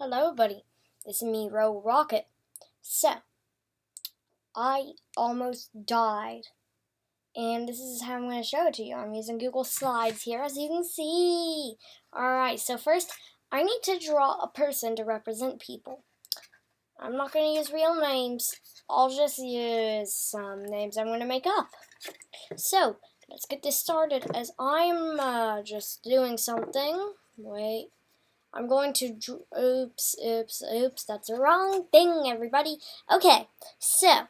Hello, buddy. This is me, Rogue Rocket. So, I almost died, and this is how I'm going to show it to you. I'm using Google Slides here, as you can see. Alright, so first, I need to draw a person to represent people. I'm not going to use real names. I'll just use some names I'm going to make up. So, let's get this started, as I'm just doing something. Wait. I'm going to, oops, that's the wrong thing, everybody. Okay, so,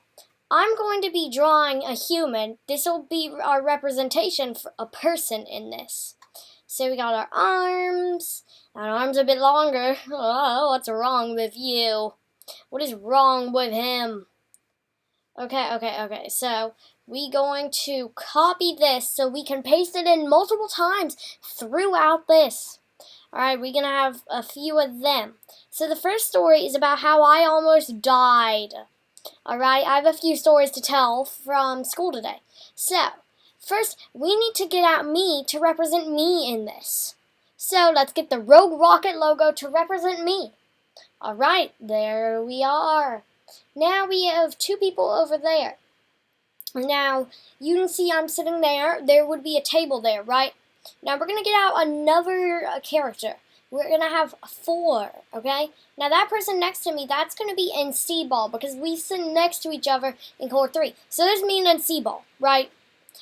I'm going to be drawing a human. This will be our representation for a person in this. So we got our arms. Our arms are a bit longer. Oh, what's wrong with you? What is wrong with him? Okay, so we going to copy this so we can paste it in multiple times throughout this. Alright, we're going to have a few of them. So the first story is about how I almost died. Alright, I have a few stories to tell from school today. So, first, we need to get out me to represent me in this. So, let's get the Rogue Rocket logo to represent me. Alright, there we are. Now we have two people over there. Now, you can see I'm sitting there. There would be a table there, right? Now we're going to get out another character. We're going to have 4, okay? Now that person next to me, that's going to be in C-ball because we sit next to each other in core 3. So there's me and C-ball, right?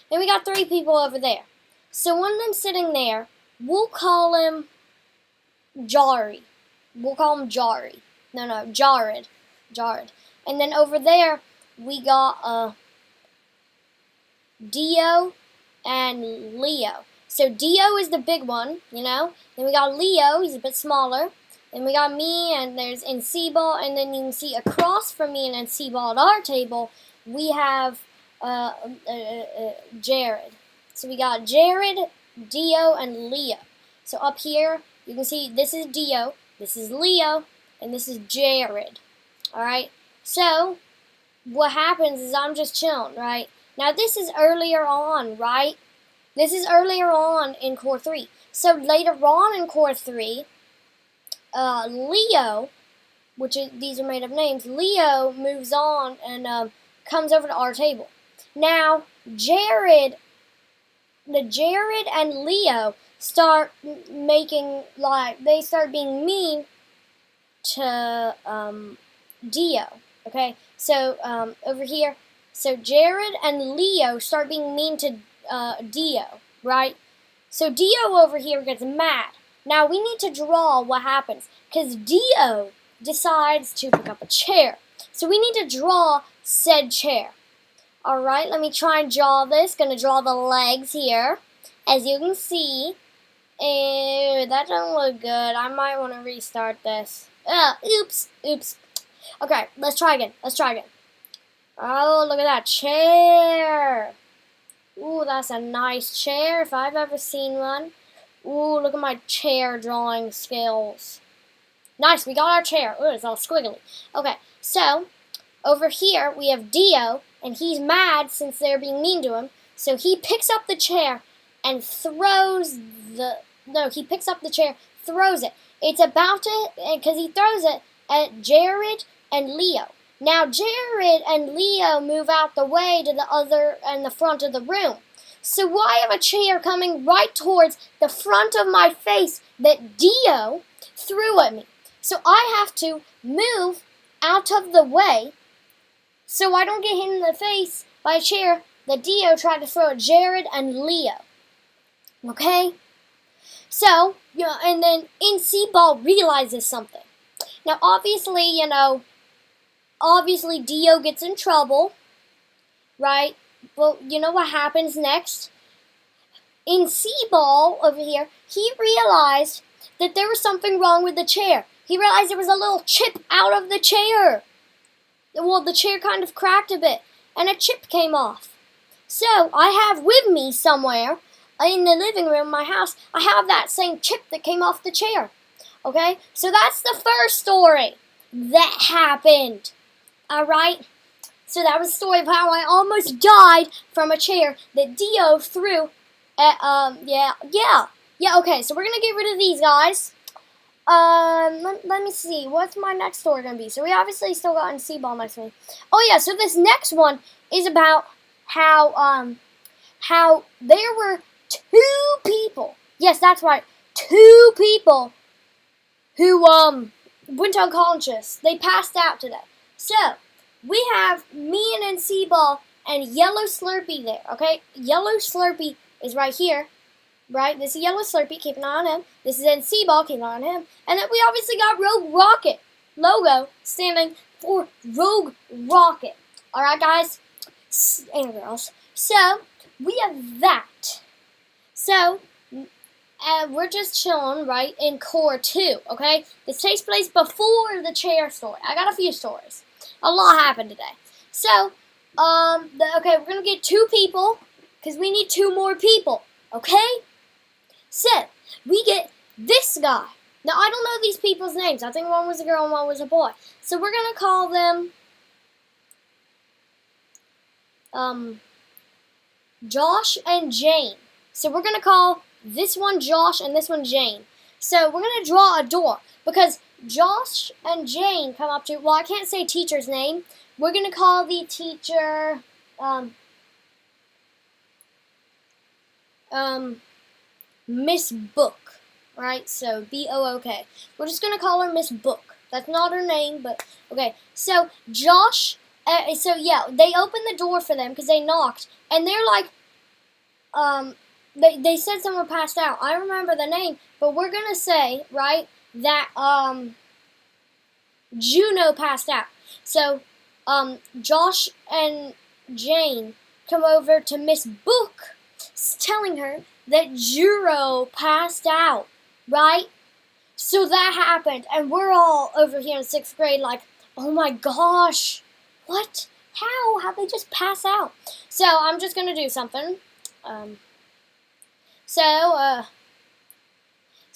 Then we got 3 people over there. So one of them sitting there, we'll call him Jari. We'll call him Jari. No, Jared. And then over there, we got Dio and Leo. So Dio is the big one, you know. Then we got Leo, he's a bit smaller. Then we got me, and there's NC-ball, and then you can see across from me and NC-ball at our table, we have Jared. So we got Jared, Dio, and Leo. So up here, you can see this is Dio, this is Leo, and this is Jared. Alright, so what happens is I'm just chilling, right? Now this is earlier on, right? This is earlier on in Core 3. So later on in Core 3, Leo, these are made up names, Leo moves on and comes over to our table. Now, Jared and Leo start making, they start being mean to Dio, okay? So, over here, so Jared and Leo start being mean to Dio, right? So Dio over here gets mad. Now we need to draw what happens, because Dio decides to pick up a chair. So we need to draw said chair. Alright, let me try and draw this. Gonna draw the legs here. As you can see, that doesn't look good. I might want to restart this. Oops. Okay, let's try again. Oh, look at that chair. Ooh, that's a nice chair if I've ever seen one. Ooh, look at my chair drawing skills. Nice, we got our chair. Ooh, it's all squiggly. Okay, so over here we have Dio, and he's mad since they're being mean to him. So he picks up the chair and throws it. It's about to, because he throws it at Jared and Leo. Now Jared and Leo move out the way to the front of the room. So I have a chair coming right towards the front of my face that Dio threw at me. So I have to move out of the way so I don't get hit in the face by a chair that Dio tried to throw at Jared and Leo. Okay? So, and then NC-ball realizes something. Now obviously, Dio gets in trouble, right? But you know what happens next? NC-ball over here, he realized that there was something wrong with the chair. He realized there was a little chip out of the chair. Well, the chair kind of cracked a bit, and a chip came off. So, I have with me somewhere in the living room of my house, I have that same chip that came off the chair. Okay? So that's the first story that happened. Alright? So that was the story of how I almost died from a chair that Dio threw at, yeah, okay, so we're gonna get rid of these guys. let me see. What's my next story gonna be? So we obviously still got NC-Ball next to me. Oh yeah, so this next one is about how there were 2 people. Yes, that's right. 2 people who went unconscious. They passed out today. So we have me and NC-Ball and Yellow Slurpee there. Okay, Yellow Slurpee is right here. Right, this is Yellow Slurpee, keep an eye on him. This is NC-Ball, keep an eye on him. And then we obviously got Rogue Rocket logo standing for Rogue Rocket. Alright, guys and girls. So, we have that. So, we're just chilling, right, in Core 2, okay? This takes place before the chair story. I got a few stories. A lot happened today. So, okay, we're going to get 2 people, because we need 2 more people, okay? So, we get this guy. Now, I don't know these people's names. I think one was a girl and one was a boy. So, we're going to call them Josh and Jane. So, we're going to call this one Josh and this one Jane. So, we're going to draw a door. Because Josh and Jane come up to, well, I can't say teacher's name. We're going to call the teacher, Miss Book, right? So, B-O-O-K. We're just going to call her Miss Book. That's not her name, but, okay. So, Josh, so, yeah, they opened the door for them because they knocked. And they're like, they said someone passed out. I remember the name, but we're going to say, right, that, Juno passed out. So, Josh and Jane come over to Miss Book, telling her that Juro passed out, right? So that happened, and we're all over here in 6th grade like, oh my gosh, what? How? How'd they just pass out? So I'm just going to do something. So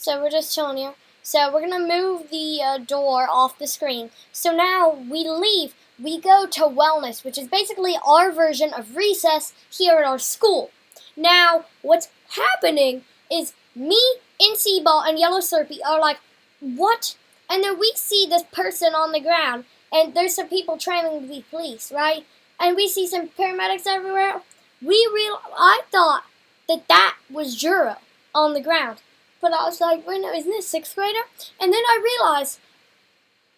we're just chilling here. So we're going to move the door off the screen. So now we leave. We go to Wellness, which is basically our version of recess here at our school. Now, what's happening is me, NC-Ball, and Yellow Slurpee are like, what? And then we see this person on the ground, and there's some people training to be police, right? And we see some paramedics everywhere. I thought that was Juro on the ground. But I was like, wait, no, isn't this 6th grader? And then I realized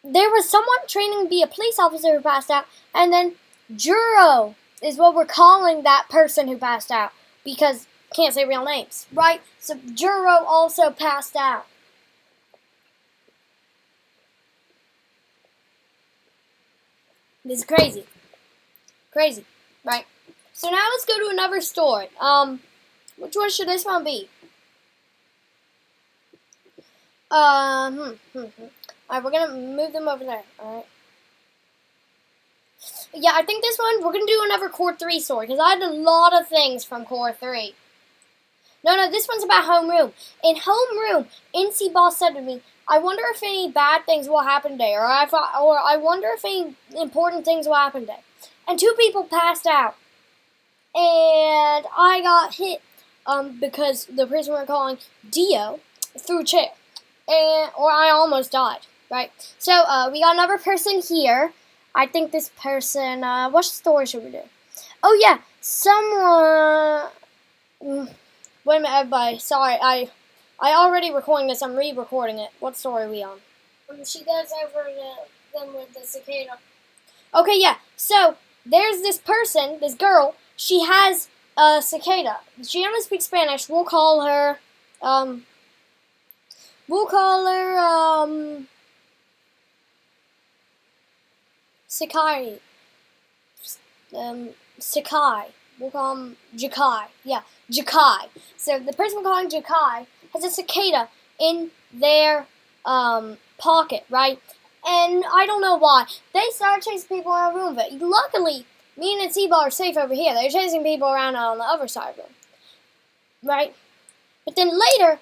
there was someone training to be a police officer who passed out, and then Juro is what we're calling that person who passed out. Because can't say real names, right? So Juro also passed out. This is crazy. Crazy, right? So now let's go to another story. Which one should this one be? Alright, we're gonna move them over there, alright? Yeah, I think this one, we're going to do another Core 3 story, because I had a lot of things from Core 3. No, this one's about homeroom. In homeroom, NC-Ball said to me, I wonder if any bad things will happen today, or I wonder if any important things will happen today. And 2 people passed out. And I got hit, because the person we're calling Dio threw a chair. Or I almost died, right? So, we got another person here. I think this person, what story should we do? Oh yeah, someone, wait a minute everybody, sorry, I already recording this, I'm re-recording it. What story are we on? She goes over to them with the cicada. Okay, yeah, so, there's this person, this girl, she has a cicada. She only speaks Spanish, we'll call her, Sakai. Sakai. We'll call him Jakai. Yeah, Jakai. So the person we're calling Jakai has a cicada in their pocket, right? And I don't know why. They started chasing people around the room, but luckily, me and NC-Ball are safe over here. They're chasing people around on the other side of the room. Right? But then later,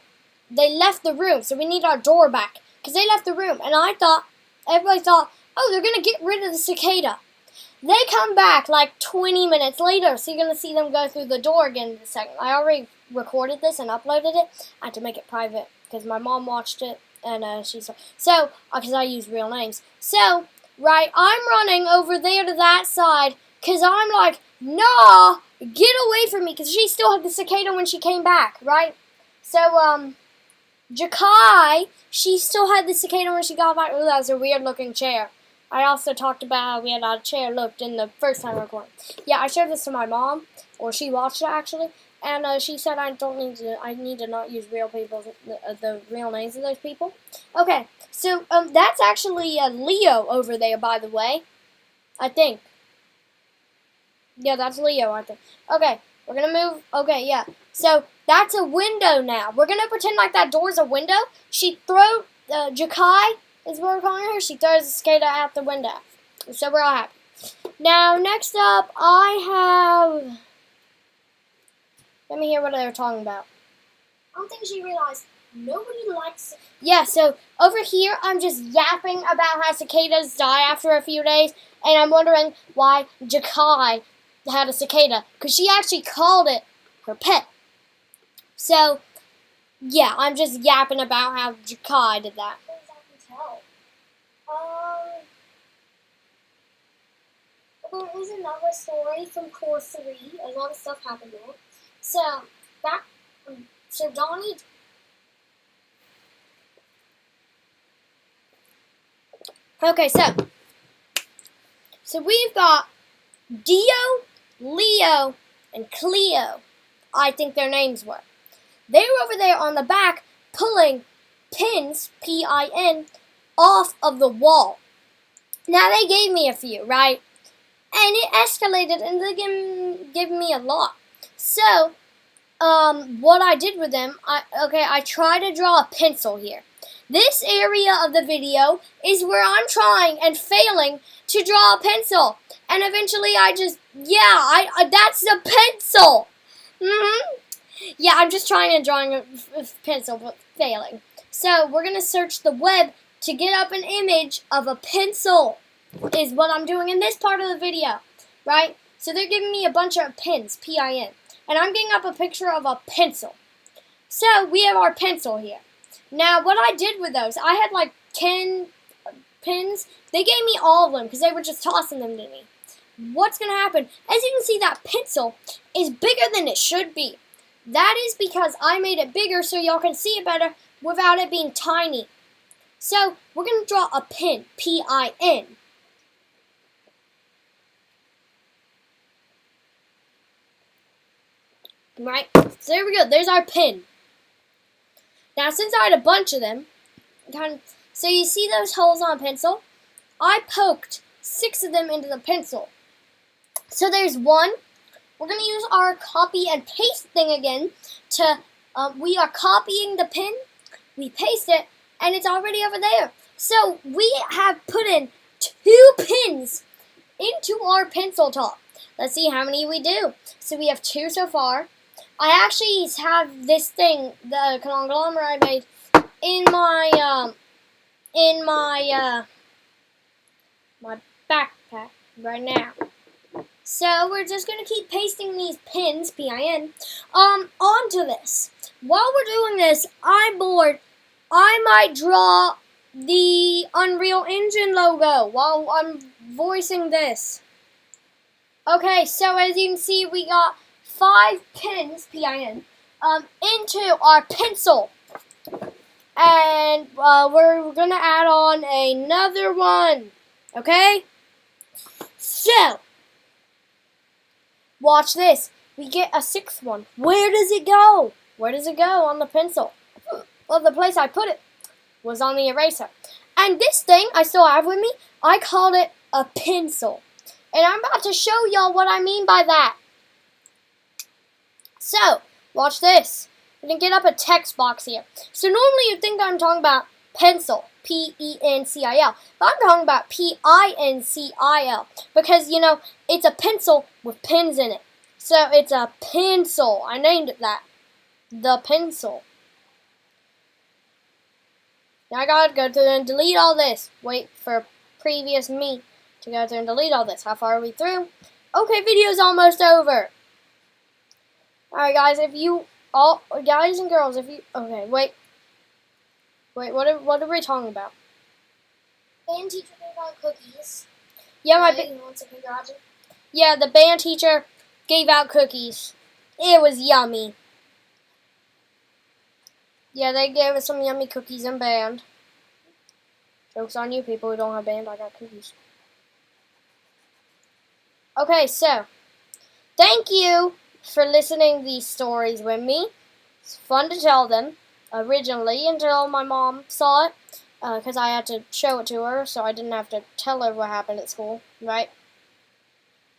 they left the room, so we need our door back. Because they left the room, and everybody thought, oh, they're going to get rid of the cicada. They come back like 20 minutes later, so you're going to see them go through the door again in a second. I already recorded this and uploaded it. I had to make it private because my mom watched it, and she's so because I use real names. So right, I'm running over there to that side because I'm like, nah, get away from me, because she still had the cicada when she came back, right? So Jakai, she still had the cicada when she got back. Ooh, that was a weird looking chair. I also talked about how weird our chair looked in the first time recording. Yeah, I showed this to my mom, or she watched it actually, and she said I need to not use real people, the real names of those people. Okay, so that's actually Leo over there, by the way. I think. Yeah, that's Leo, I think. Okay, we're gonna move. Okay, yeah. So that's a window now. We're gonna pretend like that door's a window. She throws Jakai is what we're calling her. She throws the cicada out the window. So we're all happy. Now, next up, I have. Let me hear what they were talking about. I don't think she realized nobody likes it. Yeah, so over here, I'm just yapping about how cicadas die after a few days, and I'm wondering why Jakai had a cicada, because she actually called it her pet. So, yeah, I'm just yapping about how Jakai did that. As I can tell. There is another story from Core 3. A lot of stuff happened there. So Donnie. Okay, so we've got Dio, Leo, and Cleo. I think their names were. They were over there on the back pulling pins, P-I-N, off of the wall. Now they gave me a few, right? And it escalated, and they gave me a lot. So, what I did with them, I tried to draw a pencil here. This area of the video is where I'm trying and failing to draw a pencil. And eventually that's the pencil. Yeah, I'm just trying to draw a pencil, but failing. So, we're going to search the web to get up an image of a pencil, is what I'm doing in this part of the video, right? So they're giving me a bunch of pins, P-I-N, and I'm getting up a picture of a pencil. So we have our pencil here. Now, what I did with those, I had like 10 pins. They gave me all of them because they were just tossing them to me. What's going to happen? As you can see, that pencil is bigger than it should be. That is because I made it bigger so y'all can see it better without it being tiny. So we're going to draw a pin, P-I-N. Right, so there we go. There's our pin. Now, since I had a bunch of them, so you see those holes on a pencil? I poked 6 of them into the pencil. So there's one. We're going to use our copy and paste thing again to, we are copying the pin, we paste it, and it's already over there. So we have put in 2 pins into our pencil top. Let's see how many we do. So we have 2 so far. I actually have this thing, the conglomerate I made, in my my backpack right now. So we're just gonna keep pasting these pins, P-I-N, onto this. While we're doing this, I'm bored. I might draw the Unreal Engine logo while I'm voicing this. Okay, so as you can see, we got 5 pins, P-I-N, into our pencil. And we're going to add on another one. Okay? So, watch this. We get a 6th one. Where does it go? Where does it go on the pencil? Well, the place I put it was on the eraser. And this thing I still have with me, I called it a pencil. And I'm about to show y'all what I mean by that. So, watch this. We can get up a text box here. So normally you'd think I'm talking about pencil, P-E-N-C-I-L. But I'm talking about P-I-N-C-I-L. Because, you know, it's a pencil with pins in it. So it's a pencil. I named it that. The pencil. Now I gotta go through and delete all this. Wait for previous me to go through and delete all this. How far are we through? Okay, video's almost over. Alright guys, guys and girls, okay, wait. Wait, what are we talking about? Band teacher gave out cookies. Yeah, Yeah, the band teacher gave out cookies. It was yummy. Yeah, they gave us some yummy cookies in band. Joke's on you people who don't have band, I got cookies. Okay, so, thank you for listening these stories with me. It's fun to tell them, originally, until my mom saw it, because I had to show it to her, so I didn't have to tell her what happened at school, right?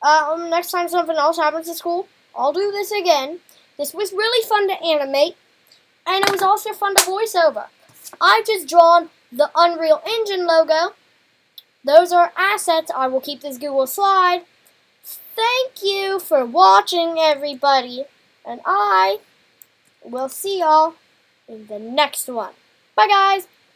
Next time something else happens at school, I'll do this again. This was really fun to animate, and it was also fun to voice over. I've just drawn the Unreal Engine logo. Those are assets. I will keep this Google slide. Thank you for watching, everybody, and I will see y'all in the next one. Bye, guys.